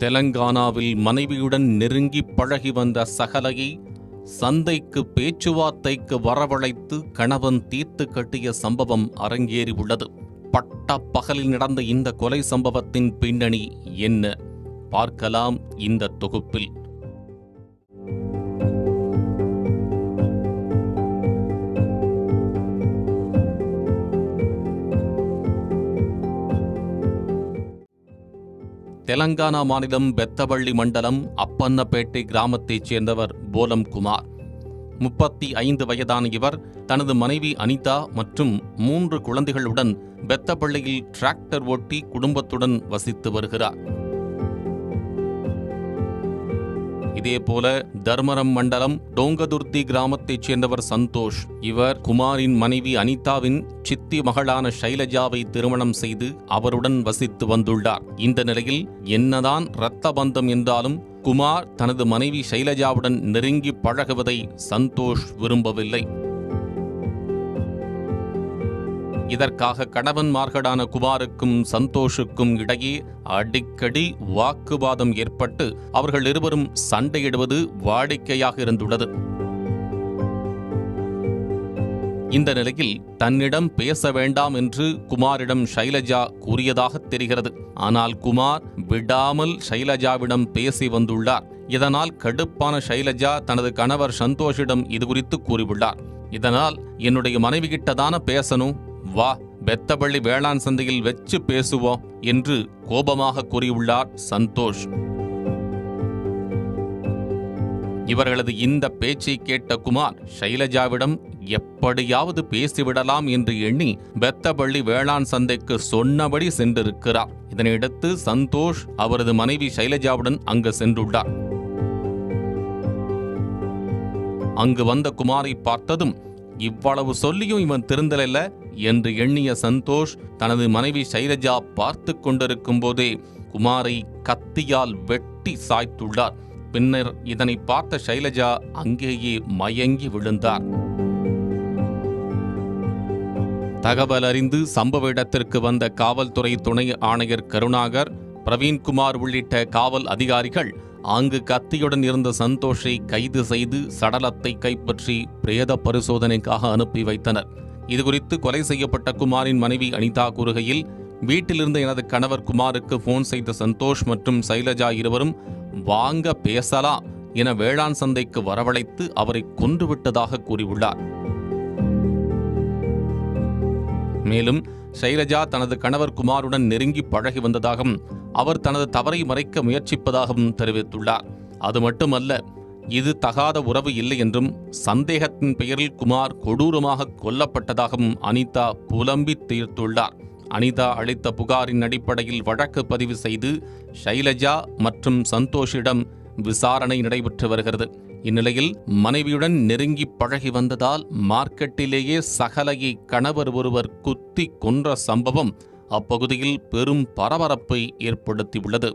தெலங்கானாவில் மனைவியுடன் நெருங்கி பழகி வந்த சகலையை சந்தைக்கு பேச்சுவார்த்தைக்கு வரவழைத்து கணவன் தீர்த்து கட்டிய சம்பவம் அரங்கேறியுள்ளது. பட்ட பகலில் நடந்த இந்த கொலை சம்பவத்தின் பின்னணி என்ன பார்க்கலாம் இந்த தொகுப்பில். தெலங்கானா மாநிலம் பெத்தவள்ளி மண்டலம் அப்பன்னப்பேட்டை கிராமத்தைச் சேர்ந்தவர் போலம் குமார். 35 வயதான இவர் தனது மனைவி அனிதா மற்றும் 3 குழந்தைகளுடன் பெத்தப்பள்ளியில் டிராக்டர் ஓட்டி குடும்பத்துடன் வசித்து வருகிறார். இதேபோல தர்மரம் மண்டலம் டோங்கதுர்த்தி கிராமத்தைச் சேர்ந்தவர் சந்தோஷ். இவர் குமாரின் மனைவி அனிதாவின் சித்தி மகளான ஷைலஜாவை திருமணம் செய்து அவருடன் வசித்து வந்துள்ளார். இந்த நிலையில் என்னதான் இரத்த பந்தம் என்றாலும் குமார் தனது மனைவி ஷைலஜாவுடன் நெருங்கி பழகுவதை சந்தோஷ் விரும்பவில்லை. இதற்காக கணவன்மார்களான குமாருக்கும் சந்தோஷுக்கும் இடையே அடிக்கடி வாக்குவாதம் ஏற்பட்டு அவர்கள் இருவரும் சண்டையிடுவது வாடிக்கையாக இருந்துள்ளது. இந்த நிலையில் தன்னிடம் பேச வேண்டாம் என்று குமாரிடம் ஷைலஜா கூறியதாக தெரிகிறது. ஆனால் குமார் விடாமல் ஷைலஜாவிடம் பேசி வந்துள்ளார். இதனால் கடுப்பான ஷைலஜா தனது கணவர் சந்தோஷிடம் இதுகுறித்து கூறியுள்ளார். இதனால் என்னுடைய மனைவி கிட்டதான பேசணும், வா பெத்தபள்ளி வேளாண் சந்தையில் வச்சு பேசுவோம் என்று கோபமாக கூறியுள்ளார் சந்தோஷ். இவர்களது இந்த பேச்சை கேட்ட குமார் ஷைலஜாவிடம் எப்படியாவது பேசிவிடலாம் என்று எண்ணி பெத்தபள்ளி வேளாண் சந்தைக்கு சொன்னபடி சென்றிருக்கிறார். இதனையடுத்து சந்தோஷ் அவரது மனைவி ஷைலஜாவுடன் அங்கு சென்றுள்ளார். அங்கு வந்த குமாரை பார்த்ததும் இவ்வளவு சொல்லியும் இவன் திருந்தல என்று எண்ணிய சந்தோஷ் தனது மனைவி ஷைலஜா பார்த்து கொண்டிருக்கும் போதே குமாரை கத்தியால் வெட்டி சாய்த்துள்ளார். பின்னர் இதனை பார்த்த ஷைலஜா அங்கேயே மயங்கி விழுந்தார். தகவல் அறிந்து சம்பவ இடத்திற்கு வந்த காவல்துறை துணை ஆணையர் கருணாகர், பிரவீன்குமார் உள்ளிட்ட காவல் அதிகாரிகள் அங்கு கத்தியுடன் இருந்த சந்தோஷை கைது செய்து சடலத்தை கைப்பற்றி பிரேத பரிசோதனைக்காக அனுப்பி வைத்தனர். இதுகுறித்து கொலை செய்யப்பட்ட குமாரின் மனைவி அனிதா கூறுகையில், வீட்டிலிருந்த எனது கணவர் குமாருக்கு போன் செய்த சந்தோஷ் மற்றும் சைலஜா இருவரும் வாங்க பேசலாம் என வேளாண் சந்தைக்கு வரவழைத்து அவரை கொன்றுவிட்டதாக கூறியுள்ளார். மேலும் ஷைலஜா தனது கணவர் குமாருடன் நெருங்கி பழகி வந்ததாகவும் அவர் தனது தவறை மறைக்க முயற்சிப்பதாகவும் தெரிவித்துள்ளார். அது மட்டுமல்ல, இது தகாத உறவு இல்லை என்றும் சந்தேகத்தின் பெயரில் குமார் கொடூரமாக கொல்லப்பட்டதாகவும் அனிதா புலம்பி தீர்த்துள்ளார். அனிதா அளித்த புகாரின் அடிப்படையில் வழக்கு பதிவு செய்து ஷைலஜா மற்றும் சந்தோஷிடம் விசாரணை நடைபெற்று வருகிறது. இந்நிலையில் மனைவியுடன் நெருங்கி பழகி வந்ததால் மார்க்கெட்டிலேயே சகலையை கணவர் ஒருவர் குத்தி கொன்ற சம்பவம் அப்பகுதியில் பெரும் பரபரப்பை ஏற்படுத்தியுள்ளது.